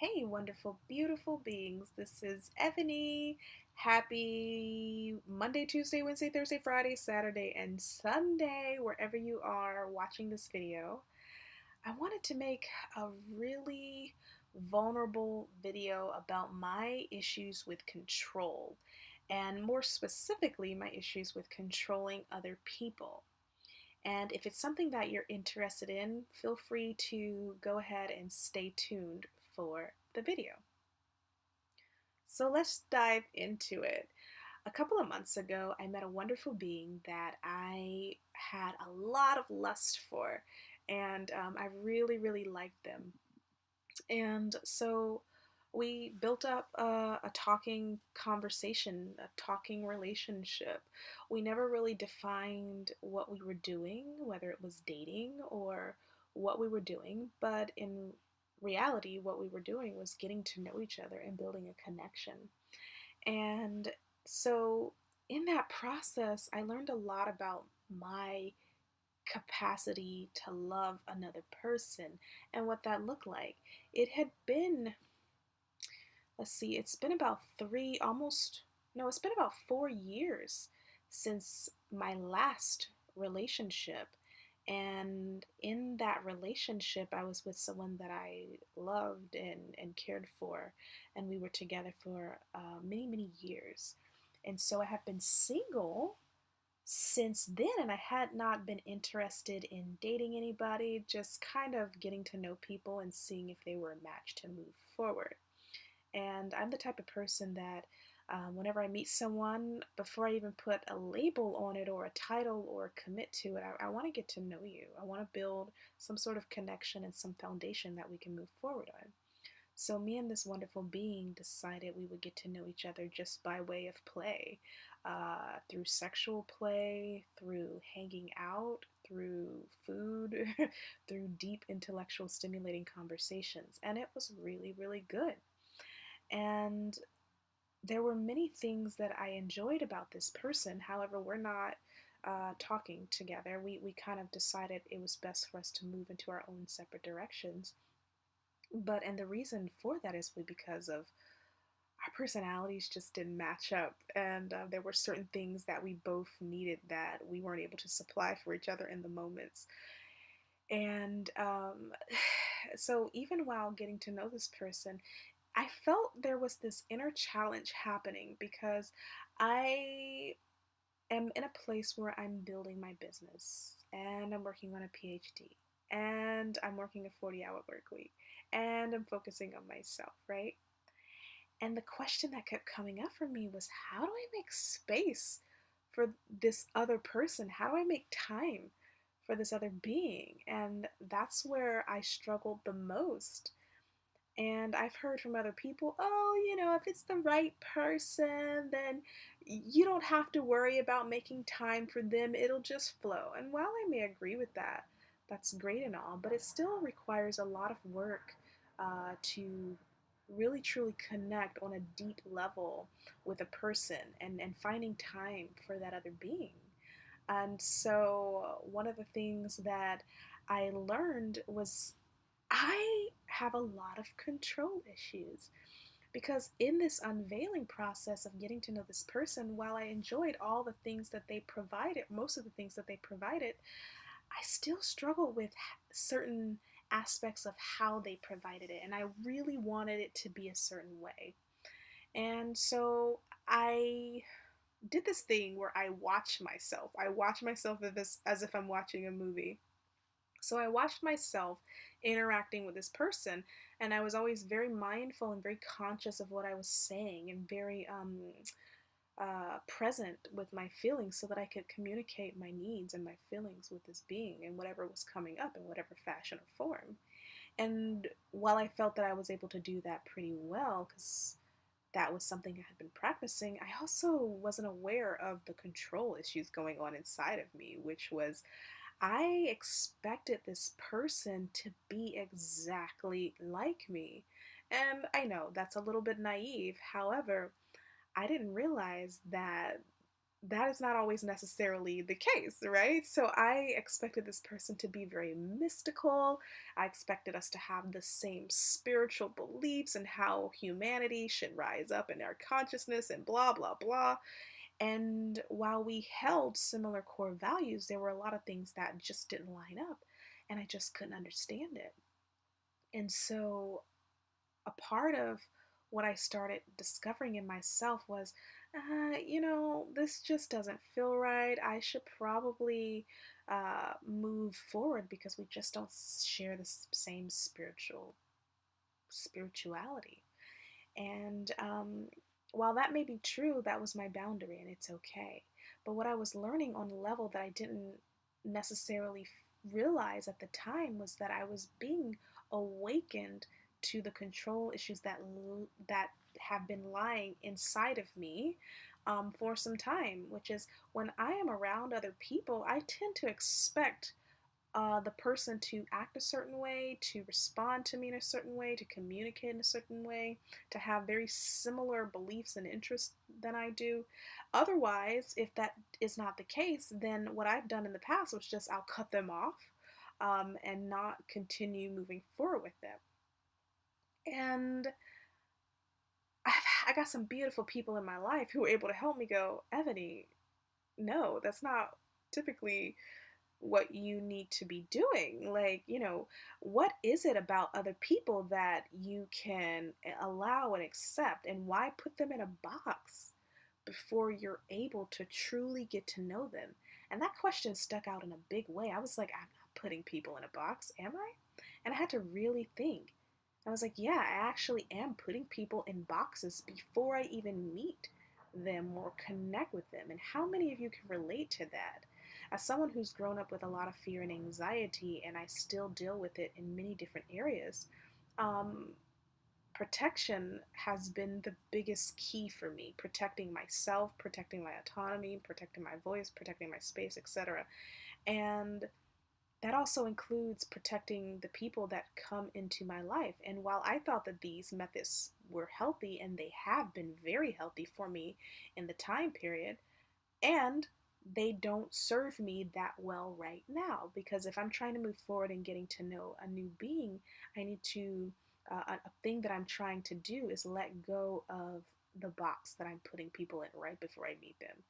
Hey, wonderful, beautiful beings. This is Evanye. Happy Monday, Tuesday, Wednesday, Thursday, Friday, Saturday, and Sunday, wherever you are watching this video. I wanted to make a really vulnerable video about my issues with control, and more specifically, my issues with controlling other people. And if it's something that you're interested in, feel free to go ahead and stay tuned for the video. So let's dive into it. A couple of months ago, I met a wonderful being that I had a lot of lust for, and I really, really liked them. And so we built up a talking conversation, a talking relationship. We never really defined what we were doing, whether it was dating or what we were doing, but in reality, what we were doing was getting to know each other and building a connection. And so in that process, I learned a lot about my capacity to love another person and what that looked like. It had been, let's see, it's been about it's been about 4 years since my last relationship. And in that relationship, I was with someone that I loved and cared for, and we were together for many, many years. And so I have been single since then, and I had not been interested in dating anybody, just kind of getting to know people and seeing if they were a match to move forward. And I'm the type of person that whenever I meet someone, before I even put a label on it or a title or commit to it, I want to get to know you. I want to build some sort of connection and some foundation that we can move forward on. So, me and this wonderful being decided we would get to know each other just by way of play, through sexual play, through hanging out, through food, through deep intellectual stimulating conversations. And it was really, really good. And there were many things that I enjoyed about this person. However, we're not talking together. We kind of decided it was best for us to move into our own separate directions. And the reason for that is because of our personalities just didn't match up, and there were certain things that we both needed that we weren't able to supply for each other in the moments. And so, even while getting to know this person, I felt there was this inner challenge happening because I am in a place where I'm building my business and I'm working on a PhD and I'm working a 40-hour work week and I'm focusing on myself, right? And the question that kept coming up for me was, how do I make space for this other person? How do I make time for this other being? And that's where I struggled the most. And I've heard from other people, oh, if it's the right person, then you don't have to worry about making time for them. It'll just flow. And while I may agree with that, that's great and all, but it still requires a lot of work to really truly connect on a deep level with a person and finding time for that other being. And so, one of the things that I learned was I have a lot of control issues because in this unveiling process of getting to know this person, while I enjoyed all the things that they provided, most of the things that they provided, I still struggle with certain aspects of how they provided it, and I really wanted it to be a certain way. And so I did this thing where I watch myself. I watch myself as if I'm watching a movie. So I watched myself interacting with this person, and I was always very mindful and very conscious of what I was saying and very present with my feelings so that I could communicate my needs and my feelings with this being and whatever was coming up in whatever fashion or form. And while I felt that I was able to do that pretty well, because that was something I had been practicing, I also wasn't aware of the control issues going on inside of me, which was I expected this person to be exactly like me. And I know that's a little bit naive. However, I didn't realize that that is not always necessarily the case, right? So I expected this person to be very mystical. I expected us to have the same spiritual beliefs and how humanity should rise up in our consciousness and blah, blah, blah. And while we held similar core values, there were a lot of things that just didn't line up, and I just couldn't understand it. And so a part of what I started discovering in myself was, this just doesn't feel right. I should probably move forward because we just don't share the same spirituality. And while that may be true, that was my boundary and it's okay. But what I was learning on a level that I didn't necessarily realize at the time was that I was being awakened to the control issues that have been lying inside of me for some time, which is when I am around other people, I tend to expect the person to act a certain way, to respond to me in a certain way, to communicate in a certain way, to have very similar beliefs and interests than I do. Otherwise, if that is not the case, then what I've done in the past was just I'll cut them off and not continue moving forward with them. And I got some beautiful people in my life who were able to help me go, Ebony, no, that's not typically what you need to be doing. Like, what is it about other people that you can allow and accept, and why put them in a box before you're able to truly get to know them? And that question stuck out in a big way. I was like, I'm not putting people in a box, am I? And I had to really think. I was like, yeah, I actually am putting people in boxes before I even meet them or connect with them. And how many of you can relate to that? As someone who's grown up with a lot of fear and anxiety, and I still deal with it in many different areas, um, protection has been the biggest key for me. Protecting myself, protecting my autonomy, protecting my voice, protecting my space, etc. And that also includes protecting the people that come into my life. And while I thought that these methods were healthy, and they have been very healthy for me in the time period, and they don't serve me that well right now, because if I'm trying to move forward and getting to know a new being, I need to, a thing that I'm trying to do is let go of the box that I'm putting people in right before I meet them.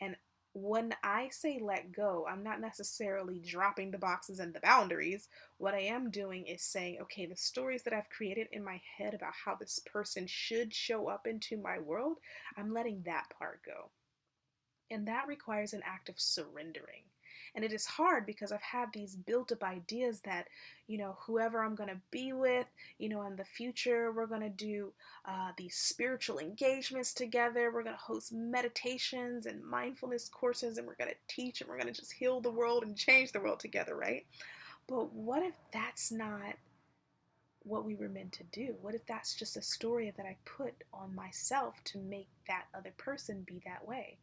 And when I say let go, I'm not necessarily dropping the boxes and the boundaries. What I am doing is saying, okay, the stories that I've created in my head about how this person should show up into my world, I'm letting that part go. And that requires an act of surrendering. And it is hard because I've had these built up ideas that, whoever I'm going to be with, in the future, we're going to do these spiritual engagements together. We're going to host meditations and mindfulness courses, and we're going to teach, and we're going to just heal the world and change the world together, right? But what if that's not what we were meant to do? What if that's just a story that I put on myself to make that other person be that way?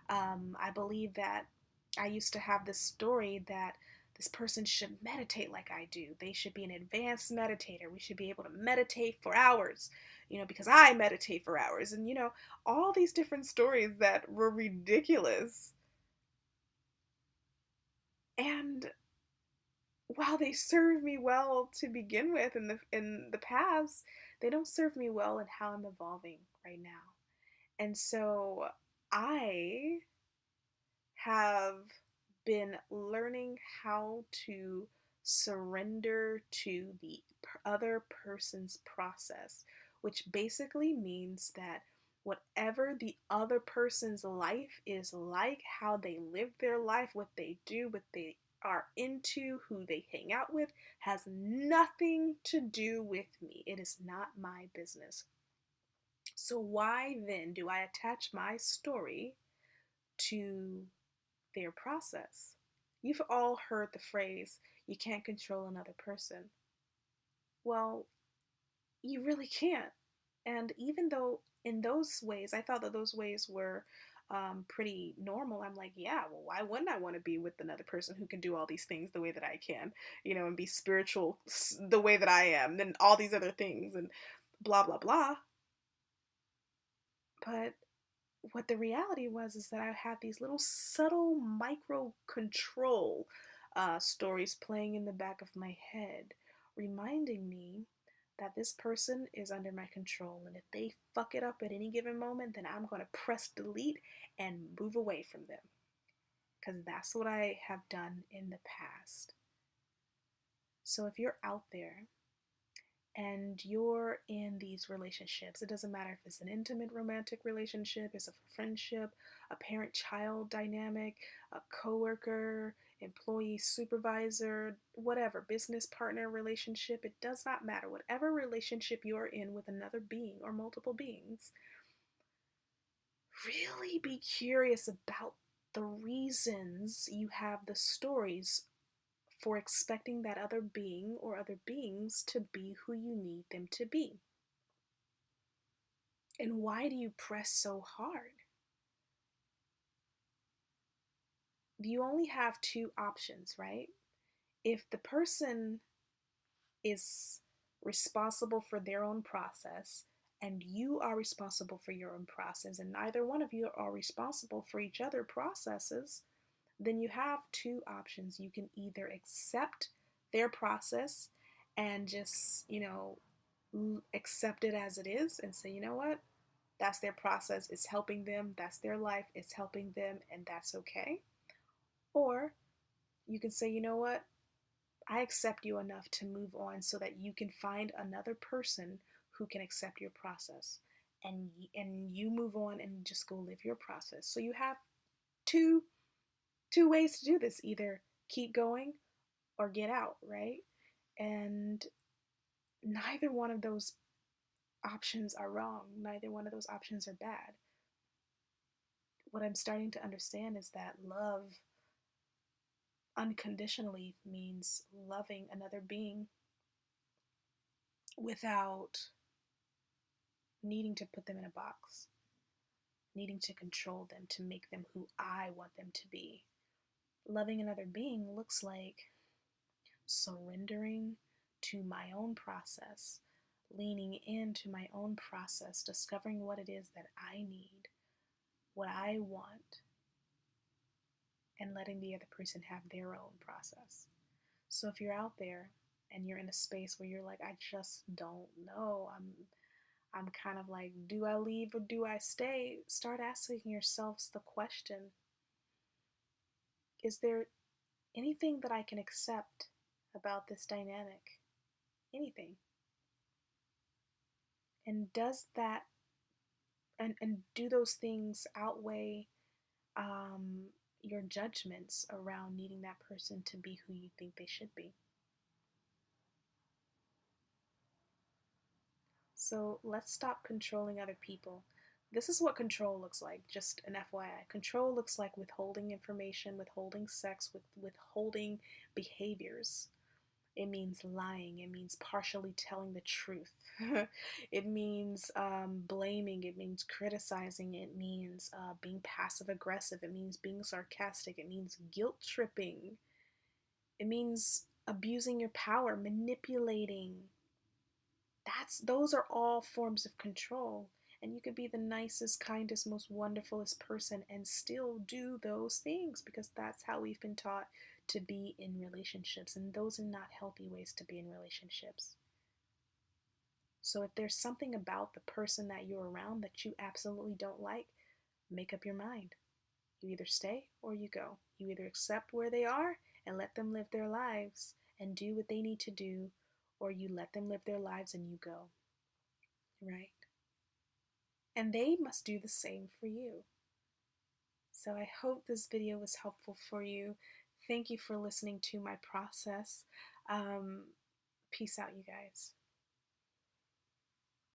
I believe that I used to have this story that this person should meditate like I do. They should be an advanced meditator. We should be able to meditate for hours, because I meditate for hours. And, all these different stories that were ridiculous. And while they serve me well to begin with in the past, they don't serve me well in how I'm evolving right now. And so I have been learning how to surrender to the other person's process, which basically means that whatever the other person's life is like, how they live their life, what they do, what they are into, who they hang out with, has nothing to do with me. It is not my business. So, why then do I attach my story to their process? You've all heard the phrase, you can't control another person. Well, you really can't. And even though in those ways, I thought that those ways were pretty normal, I'm like, yeah, well, why wouldn't I want to be with another person who can do all these things the way that I can, and be spiritual the way that I am, and all these other things, and blah, blah, blah. But what the reality was is that I had these little subtle micro control stories playing in the back of my head, reminding me that this person is under my control. And if they fuck it up at any given moment, then I'm going to press delete and move away from them. Because that's what I have done in the past. So if you're out there and you're in these relationships, it doesn't matter if it's an intimate romantic relationship, it's a friendship, a parent-child dynamic, a coworker, employee supervisor, whatever, business partner relationship, it does not matter. Whatever relationship you're in with another being or multiple beings, really be curious about the reasons you have the stories for expecting that other being or other beings to be who you need them to be. And why do you press so hard? You only have two options, right? If the person is responsible for their own process and you are responsible for your own process, and neither one of you are responsible for each other processes, then you have two options. You can either accept their process and just, accept it as it is and say, you know what? That's their process. It's helping them. That's their life. It's helping them, and that's okay. Or you can say, you know what? I accept you enough to move on so that you can find another person who can accept your process. And you move on and just go live your process. So you have two two ways to do this. Either keep going or get out, right? And neither one of those options are wrong. Neither one of those options are bad. What I'm starting to understand is that love unconditionally means loving another being without needing to put them in a box, needing to control them to make them who I want them to be. Loving another being looks like surrendering to my own process, leaning into my own process, discovering what it is that I need, what I want, and letting the other person have their own process. So if you're out there and you're in a space where you're like, I just don't know, I'm kind of like, do I leave or do I stay? Start asking yourselves the question, is there anything that I can accept about this dynamic? Anything. And does that, and do those things outweigh um, your judgments around needing that person to be who you think they should be? So let's stop controlling other people. This is what control looks like, just an FYI. Control looks like withholding information, withholding sex, withholding behaviors. It means lying. It means partially telling the truth. It means blaming. It means criticizing. It means being passive aggressive. It means being sarcastic. It means guilt tripping. It means abusing your power, manipulating. Those are all forms of control. And you could be the nicest, kindest, most wonderfulest person and still do those things because that's how we've been taught to be in relationships. And those are not healthy ways to be in relationships. So if there's something about the person that you're around that you absolutely don't like, make up your mind. You either stay or you go. You either accept where they are and let them live their lives and do what they need to do, or you let them live their lives and you go. Right? And they must do the same for you. So I hope this video was helpful for you. Thank you for listening to my process. Peace out, you guys.